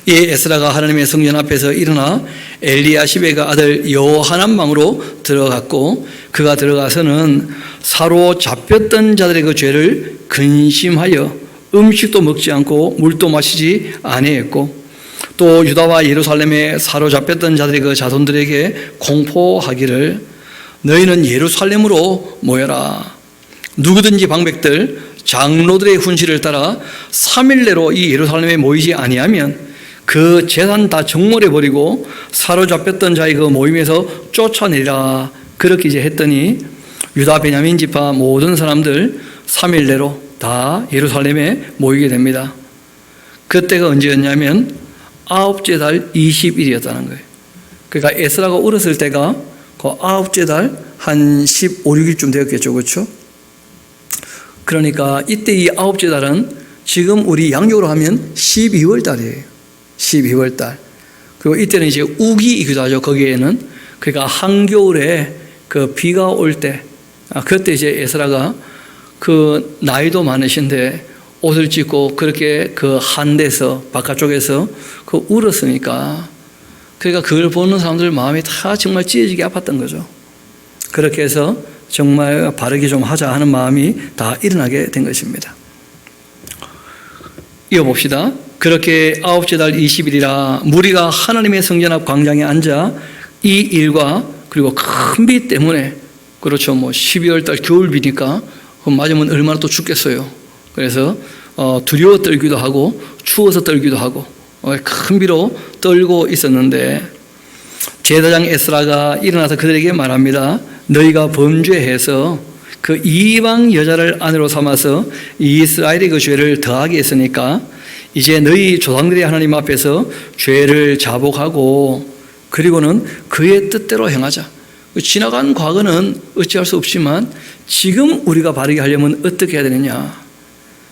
이 에스라가 하나님의 성전 앞에서 일어나 엘리야십의 아들 여호하난 방으로 들어갔고, 그가 들어가서는 사로잡혔던 자들의 그 죄를 근심하여 음식도 먹지 않고 물도 마시지 아니했고, 또 유다와 예루살렘에 사로잡혔던 자들의 그 자손들에게 공포하기를 너희는 예루살렘으로 모여라. 누구든지 방백들 장로들의 훈시를 따라 3일 내로 이 예루살렘에 모이지 아니하면 그 재산 다 정몰해 버리고 사로잡혔던 자의 그 모임에서 쫓아내리라. 그렇게 이제 했더니 유다 베냐민 지파 모든 사람들 3일 내로 다 예루살렘에 모이게 됩니다. 그때가 언제였냐면 9째 달 20일이었다는 거예요. 그러니까 에스라가 울었을 때가 그 9째 달 한 15, 16일쯤 되었겠죠. 그렇죠? 그러니까 이때 이 9째 달은 지금 우리 양력으로 하면 12월 달이에요. 12월 달. 그리고 이때는 이제 우기이기도 하죠. 거기에는. 그러니까 한겨울에 그 비가 올 때, 그때 이제 에스라가 그 나이도 많으신데 옷을 찢고 그렇게 그 한 데서 바깥쪽에서 그 울었으니까, 그러니까 그걸 보는 사람들 마음이 다 정말 찢어지게 아팠던 거죠. 그렇게 해서 정말 바르게 좀 하자 하는 마음이 다 일어나게 된 것입니다. 이어봅시다. 그렇게 9째 달 20일이라 무리가 하나님의 성전 앞 광장에 앉아 이 일과 그리고 큰 비 때문에, 그렇죠, 뭐 12월 달 겨울비니까 맞으면 얼마나 또 춥겠어요. 그래서 두려워 떨기도 하고 추워서 떨기도 하고 큰 비로 떨고 있었는데, 제사장 에스라가 일어나서 그들에게 말합니다. 너희가 범죄해서 그 이방 여자를 아내로 삼아서 이스라엘의 그 죄를 더하게 했으니까 이제 너희 조상들의 하나님 앞에서 죄를 자복하고 그리고는 그의 뜻대로 행하자. 지나간 과거는 어찌할 수 없지만 지금 우리가 바르게 하려면 어떻게 해야 되느냐.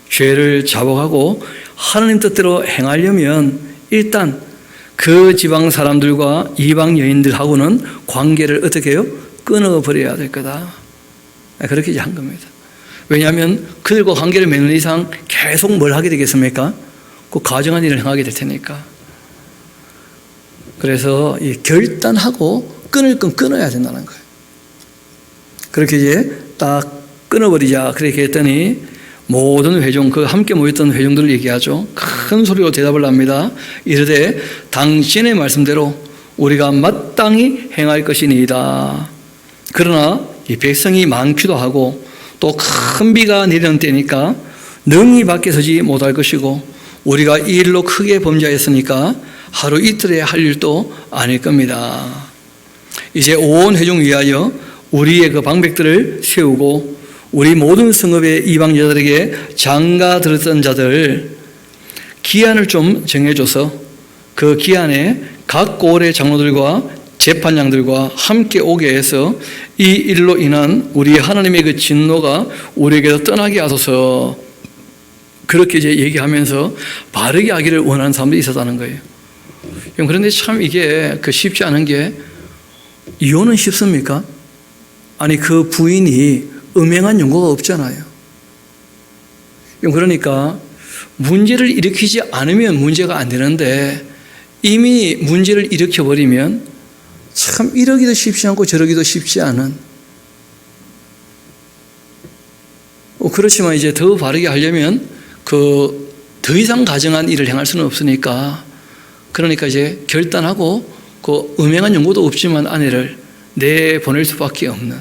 죄를 자복하고 하나님 뜻대로 행하려면 일단 그 지방 사람들과 이방 여인들하고는 관계를 어떻게 해요? 끊어버려야 될 거다. 그렇게 이제 한 겁니다. 왜냐하면 그들과 관계를 맺는 이상 계속 뭘 하게 되겠습니까? 그 가정한 일을 행하게 될 테니까. 그래서 이 결단하고 끊을 건 끊어야 된다는 거예요. 그렇게 이제 딱 끊어버리자. 그렇게 했더니 모든 회중, 그 함께 모였던 회중들을 얘기하죠. 큰 소리로 대답을 합니다. 이르되 당신의 말씀대로 우리가 마땅히 행할 것이니이다. 그러나 이 백성이 많기도 하고 또 큰 비가 내리는 때니까 능히 밖에 서지 못할 것이고 우리가 이 일로 크게 범죄했으니까 하루 이틀에 할 일도 아닐 겁니다. 이제 온 회중 위하여 우리의 그 방백들을 세우고 우리 모든 성읍의 이방 여자들에게 장가 들었던 자들 기한을 좀 정해줘서 그 기한에 각 고을의 장로들과 재판장들과 함께 오게 해서 이 일로 인한 우리 하나님의 그 진노가 우리에게서 떠나게 하소서. 그렇게 이제 얘기하면서 바르게 하기를 원하는 사람들이 있었다는 거예요. 그런데 참 이게 쉽지 않은 게, 이혼은 쉽습니까? 아니, 그 부인이 음행한 연고가 없잖아요. 그러니까 문제를 일으키지 않으면 문제가 안 되는데, 이미 문제를 일으켜버리면 참 이러기도 쉽지 않고 저러기도 쉽지 않은. 그렇지만 이제 더 바르게 하려면 더 이상 가정한 일을 행할 수는 없으니까, 그러니까 이제 결단하고 음행한 연고도 없지만 아내를 내보낼 수밖에 없는.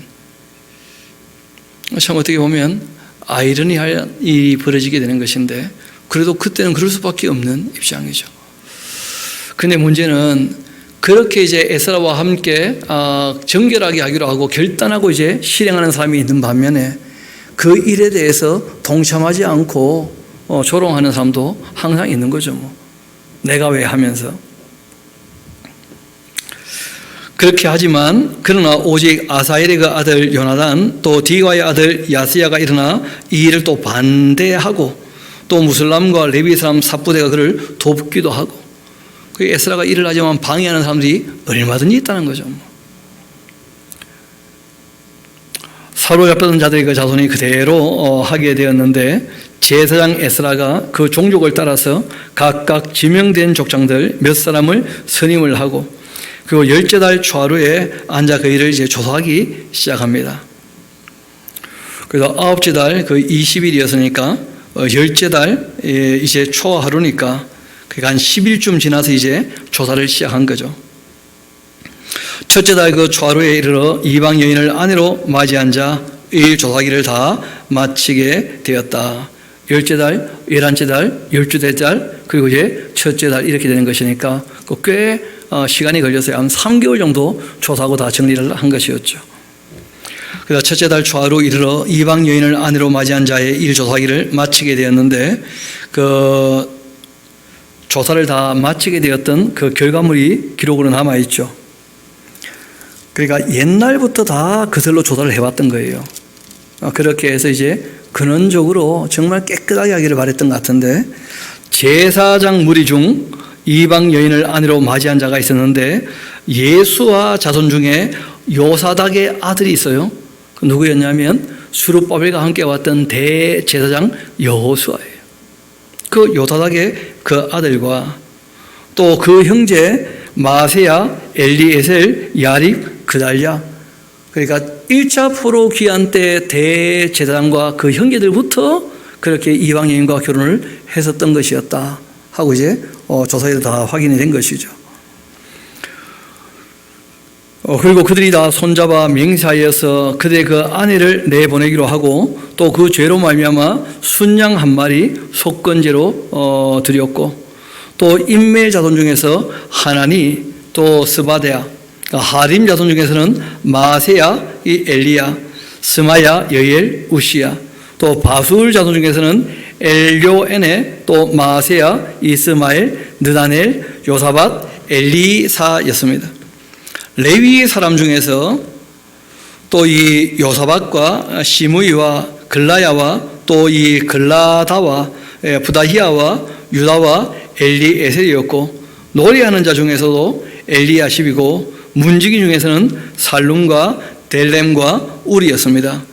참 어떻게 보면 아이러니한 일이 벌어지게 되는 것인데, 그래도 그때는 그럴 수밖에 없는 입장이죠. 근데 문제는 그렇게 이제 에스라와 함께 정결하게 하기로 하고 결단하고 이제 실행하는 사람이 있는 반면에, 그 일에 대해서 동참하지 않고 조롱하는 사람도 항상 있는 거죠. 내가 왜 하면서. 그렇게 하지만 그러나 오직 아사엘의 그 아들 요나단, 또 디가의 아들 야스야가 일어나 이 일을 또 반대하고, 또 무슬람과 레위 사람 삽부대가 그를 돕기도 하고, 그 에스라가 일을 하지만 방해하는 사람들이 얼마든지 있다는 거죠. 사로잡혔던 자들의 그 자손이 그대로 하게 되었는데, 제사장 에스라가 그 종족을 따라서 각각 지명된 족장들 몇 사람을 선임을 하고, 그리고 10달 초하루에 앉아 그 일을 이제 조사하기 시작합니다. 그래서 9째 달 20일이었으니까 10째 달 이제 초하루니까, 그러니까 한 10일쯤 지나서 이제 조사를 시작한 거죠. 첫째 달 초하루에 이르러 이방 여인을 아내로 맞이한 자 일 조사기를 다 마치게 되었다. 10째 달, 11째 달, 12째 달, 그리고 이제 첫째 달 이렇게 되는 것이니까 꽤 시간이 걸렸어요. 한 3개월 정도 조사하고 다 정리를 한 것이었죠. 그래서 첫째 달 초하루 이르러 이방 여인을 아내로 맞이한 자의 일 조사기를 마치게 되었는데, 그 조사를 다 마치게 되었던 그 결과물이 기록으로 남아있죠. 그러니까 옛날부터 다 그들로 조사를 해왔던 거예요. 그렇게 해서 이제 근원적으로 정말 깨끗하게 하기를 바랬던 것 같은데, 제사장 무리 중 이방 여인을 아내로 맞이한 자가 있었는데, 예수와 자손 중에 요사닥의 아들이 있어요. 그 누구였냐면 수르바벨과 함께 왔던 대제사장 여호수아예요. 그 요사닥의 그 아들과 또 그 형제 마세야, 엘리에셀, 야립, 그달랴, 그러니까 1차 포로 귀환 때 대제사장과 그 형제들부터 그렇게 이방 여인과 결혼을 했었던 것이었다 하고 이제 조사에도 다 확인이 된 것이죠. 그리고 그들이 다 손잡아 맹세하여서 그들의 그 아내를 내보내기로 하고, 또 그 죄로 말미암아 순양 한 마리 속건제로 드렸고, 또 인멜 자손 중에서 하나니, 또 스바데야, 하림 자손 중에서는 마세야, 이 엘리야, 스마야, 여엘, 우시야, 또 바술 자손 중에서는 엘료에네, 또 마세야, 이스마엘, 느다넬, 요사밧, 엘리사였습니다. 레위 사람 중에서 또 이 요사밧과 시므이와 글라야와 또 이 글라다와 부다히야와 유다와 엘리에셀이었고, 노래하는 자 중에서도 엘리야십이고, 문지기 중에서는 살룸과 델렘과 우리였습니다.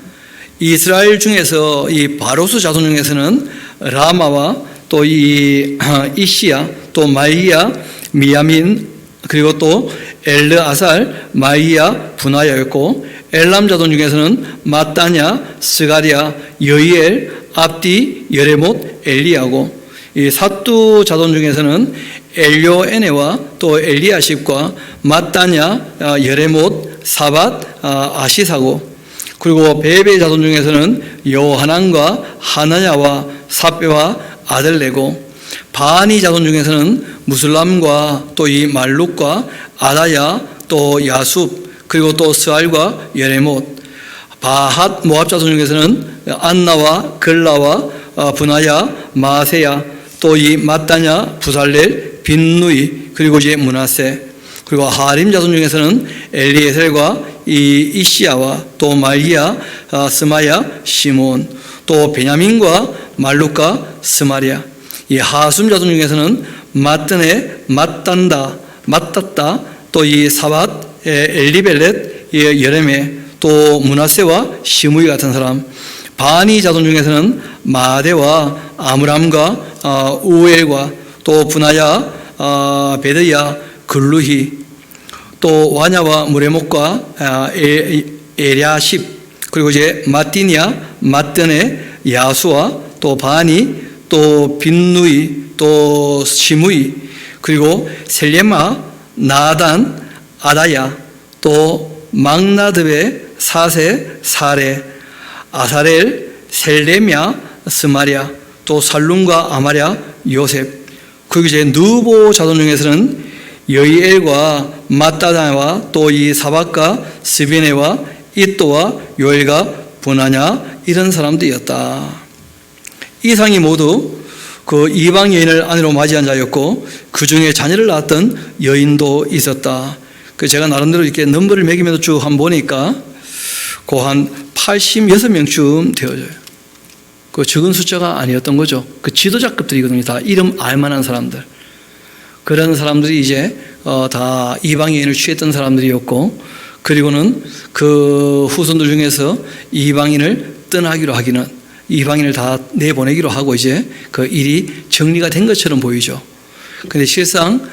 이스라엘 중에서 이 바로스 자손 중에서는 라마와 또 이 이시야, 또 마이야, 미야민, 그리고 또 엘르아살, 마이야, 분하야였고, 엘람 자손 중에서는 마따냐, 스가리야, 여이엘, 압디, 여레못, 엘리야고, 이 사뚜 자손 중에서는 엘료에네와 또 엘리야십과 마따냐, 여레못, 사밧, 아시사고, 그리고 베베 자손 중에서는 요하난과 하나냐와 삽베와 아들레고, 바니 자손 중에서는 무슬람과 또 이 말룩과 아다야, 또 야숲, 그리고 또 스알과 여레못, 바핫 모압 자손 중에서는 안나와 글라와 분하야, 마세야, 또 이 마따냐, 부살렐, 빈누이, 그리고 이제 문하세, 그리고 하림 자손 중에서는 엘리에셀과 이 이시야와 또 말기야, 스마야, 시몬, 또 베냐민과 말룩과 스마리아, 이 하숨 자손 중에서는 마뜨네, 마딴다, 마따따, 또 이 사밧, 엘리벨렛, 여레메, 또 문하세와 시므이 같은 사람, 바니 자손 중에서는 마대와 아므람과 우엘과 또 분하야, 베드야, 글루히, 또 와냐와 무레목과 에랴십, 그리고 이제 마띠냐, 마뜨네, 야수와 또 바니, 또 빈누이, 또 시므이, 그리고 셀레마, 나단, 아다야, 또 막나드베, 사세, 사레, 아사렐, 셀레미야, 스마리아, 또 살룸과 아마랴, 요셉. 그리고 이제 느보 자손 중에서는 여이엘과 마따다와 또 이 사밧과 스비네와 이또와 요엘과 분하냐, 이런 사람들이었다. 이상이 모두 그 이방 여인을 아내로 맞이한 자였고 그 중에 자녀를 낳았던 여인도 있었다. 그 제가 나름대로 이렇게 넘버를 매기면서 쭉 한번 보니까 그 한 86명쯤 되어져요. 그 적은 숫자가 아니었던 거죠. 그 지도자급들이거든요. 다 이름 알만한 사람들. 그런 사람들이 이제 다 이방 여인을 취했던 사람들이었고, 그리고는 그 후손들 중에서 이방인을 떠나기로 하기는, 이방인을 다 내보내기로 하고 이제 그 일이 정리가 된 것처럼 보이죠. 그런데 실상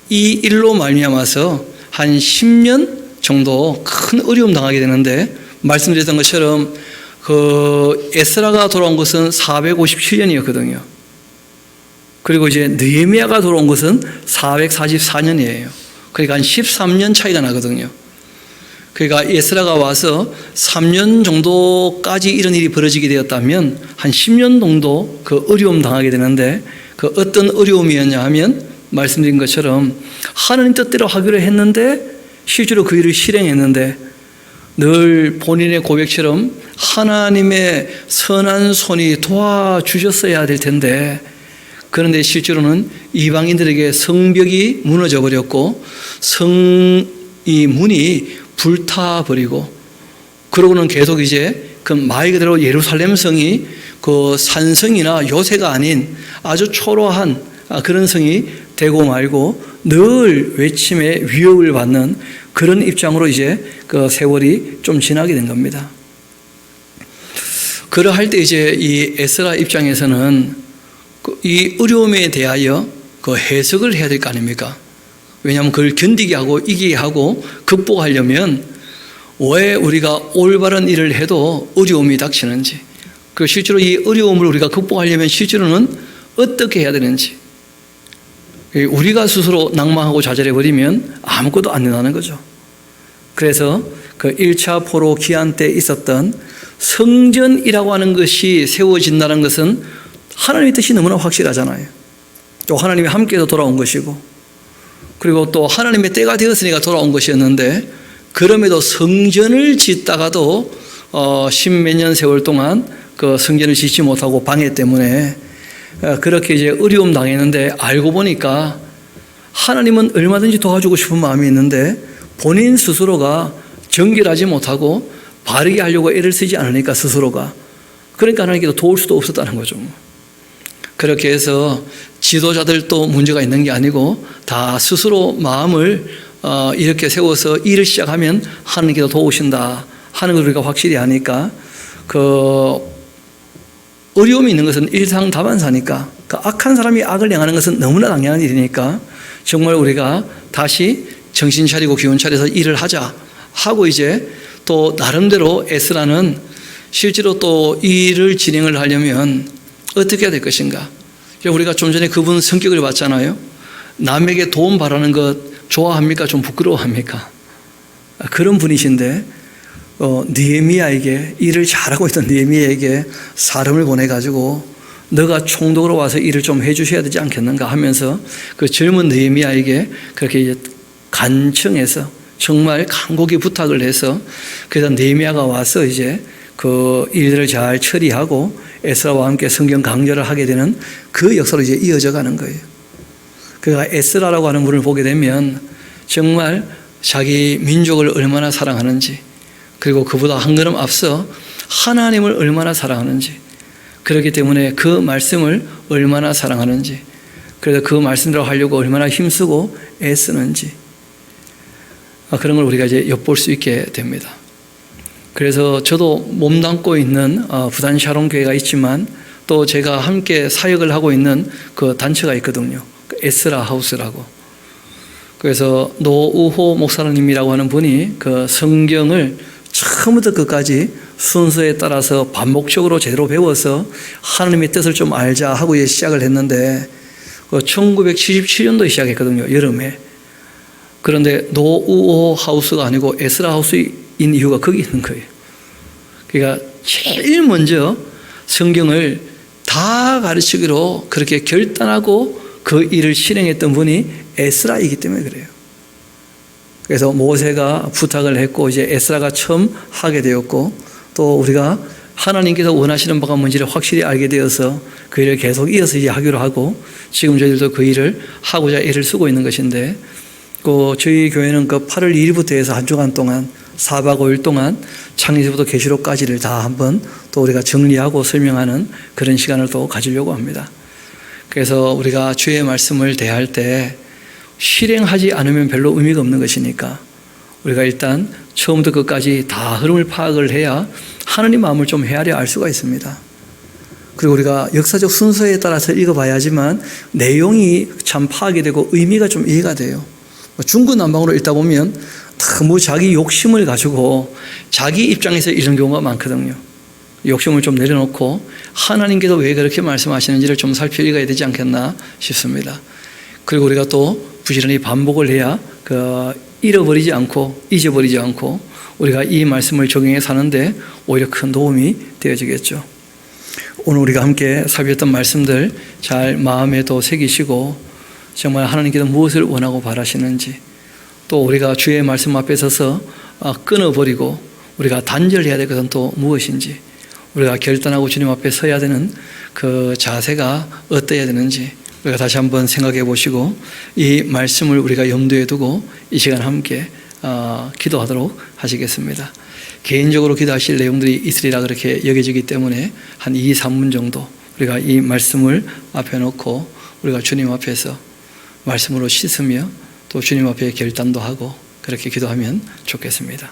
이 일로 말미암아서 한 10년 정도 큰 어려움 당하게 되는데, 말씀드렸던 것처럼 그 에스라가 돌아온 것은 457년이었거든요. 그리고 이제 느헤미야가 돌아온 것은 444년이에요. 그러니까 한 13년 차이가 나거든요. 그러니까 에스라가 와서 3년 정도까지 이런 일이 벌어지게 되었다면 한 10년 정도 그 어려움 당하게 되는데, 그 어떤 어려움이었냐 하면 말씀드린 것처럼 하나님 뜻대로 하기로 했는데 실제로 그 일을 실행했는데, 늘 본인의 고백처럼 하나님의 선한 손이 도와주셨어야 될 텐데, 그런데 실제로는 이방인들에게 성벽이 무너져 버렸고 성이 문이 불타버리고, 그러고는 계속 이제 그 말 그대로 예루살렘 성이 그 산성이나 요새가 아닌 아주 초라한 그런 성이 되고 말고 늘 외침에 위협을 받는 그런 입장으로 이제 그 세월이 좀 지나게 된 겁니다. 그러할 때 이제 이 에스라 입장에서는 이 어려움에 대하여 그 해석을 해야 될 거 아닙니까? 왜냐하면 그걸 견디게 하고 이기게 하고 극복하려면 왜 우리가 올바른 일을 해도 어려움이 닥치는지, 그 실제로 이 어려움을 우리가 극복하려면 실제로는 어떻게 해야 되는지, 우리가 스스로 낭망하고 좌절해버리면 아무것도 안 일어나는 거죠. 그래서 그 1차 포로 기한 때 있었던 성전이라고 하는 것이 세워진다는 것은 하나님의 뜻이 너무나 확실하잖아요. 또 하나님이 함께해서 돌아온 것이고, 그리고 또 하나님의 때가 되었으니까 돌아온 것이었는데, 그럼에도 성전을 짓다가도 10몇 년 세월 동안 그 성전을 짓지 못하고 방해 때문에 그렇게 이제 어려움 당했는데, 알고 보니까 하나님은 얼마든지 도와주고 싶은 마음이 있는데 본인 스스로가 정결하지 못하고 바르게 하려고 애를 쓰지 않으니까 스스로가, 그러니까 하나님께서 도울 수도 없었다는 거죠. 그렇게 해서 지도자들도 문제가 있는 게 아니고 다 스스로 마음을 이렇게 세워서 일을 시작하면 하나님께서 도우신다 하는 걸 우리가 확실히 아니까, 그 어려움이 있는 것은 일상다반사니까, 그 악한 사람이 악을 행하는 것은 너무나 당연한 일이니까 정말 우리가 다시 정신 차리고 기운 차려서 일을 하자 하고, 이제 또 나름대로 에스라는 실제로 또 일을 진행을 하려면 어떻게 해야 될 것인가. 우리가 좀 전에 그분 성격을 봤잖아요. 남에게 도움 바라는 것 좋아합니까? 좀 부끄러워합니까? 그런 분이신데 느헤미야에게, 일을 잘하고 있던 느헤미야에게 사람을 보내가지고 너가 총독으로 와서 일을 좀 해주셔야 되지 않겠는가 하면서 그 젊은 느헤미야에게 그렇게 간청해서 정말 간곡히 부탁을 해서, 그래서 느헤미야가 와서 이제 그 일들을 잘 처리하고 에스라와 함께 성경 강좌를 하게 되는 그 역사로 이제 이어져 가는 거예요. 그러니까 에스라라고 하는 분을 보게 되면 정말 자기 민족을 얼마나 사랑하는지, 그리고 그보다 한 걸음 앞서 하나님을 얼마나 사랑하는지, 그렇기 때문에 그 말씀을 얼마나 사랑하는지, 그래서 그 말씀대로 하려고 얼마나 힘쓰고 애쓰는지 그런 걸 우리가 이제 엿볼 수 있게 됩니다. 그래서 저도 몸담고 있는 부산 샤론 교회가 있지만 또 제가 함께 사역을 하고 있는 그 단체가 있거든요. 에스라 하우스라고. 그래서 노우호 목사님이라고 하는 분이 그 성경을 처음부터 끝까지 순서에 따라서 반복적으로 제대로 배워서 하나님의 뜻을 좀 알자 하고 시작을 했는데 1977년도에 시작했거든요. 여름에. 그런데 노우호 하우스가 아니고 에스라 하우스인 이유가 거기 있는 거예요. 그러니까 제일 먼저 성경을 다 가르치기로 그렇게 결단하고 그 일을 실행했던 분이 에스라이기 때문에 그래요. 그래서 모세가 부탁을 했고 이제 에스라가 처음 하게 되었고 또 우리가 하나님께서 원하시는 바가 뭔지를 확실히 알게 되어서 그 일을 계속 이어서 이제 하기로 하고 지금 저희들도 그 일을 하고자 애를 쓰고 있는 것인데 저희 교회는 그 8월 2일부터 해서 한 주간 동안 4박 5일 동안 창세기부터 계시록까지를 다 한번 또 우리가 정리하고 설명하는 그런 시간을 또 가지려고 합니다. 그래서 우리가 주의 말씀을 대할 때 실행하지 않으면 별로 의미가 없는 것이니까 우리가 일단 처음부터 끝까지 다 흐름을 파악을 해야 하나님 마음을 좀 헤아려 알 수가 있습니다. 그리고 우리가 역사적 순서에 따라서 읽어봐야 하지만 내용이 참 파악이 되고 의미가 좀 이해가 돼요. 중구난방으로 읽다 보면 너무 자기 욕심을 가지고 자기 입장에서 이런 경우가 많거든요. 욕심을 좀 내려놓고 하나님께서 왜 그렇게 말씀하시는지를 좀 살펴봐야 되지 않겠나 싶습니다. 그리고 우리가 또 부지런히 반복을 해야 잃어버리지 않고 잊어버리지 않고 우리가 이 말씀을 적용해 사는데 오히려 큰 도움이 되어지겠죠. 오늘 우리가 함께 살폈던 말씀들 잘 마음에도 새기시고 정말 하나님께서 무엇을 원하고 바라시는지 또 우리가 주의 말씀 앞에 서서 끊어버리고 우리가 단절해야 될 것은 또 무엇인지 우리가 결단하고 주님 앞에 서야 되는 그 자세가 어떠해야 되는지 우리가 다시 한번 생각해 보시고 이 말씀을 우리가 염두에 두고 이 시간 함께 기도하도록 하시겠습니다. 개인적으로 기도하실 내용들이 있으리라 그렇게 여겨지기 때문에 한 2, 3분 정도 우리가 이 말씀을 앞에 놓고 우리가 주님 앞에서 말씀으로 씻으며 또 주님 앞에 결단도 하고 그렇게 기도하면 좋겠습니다.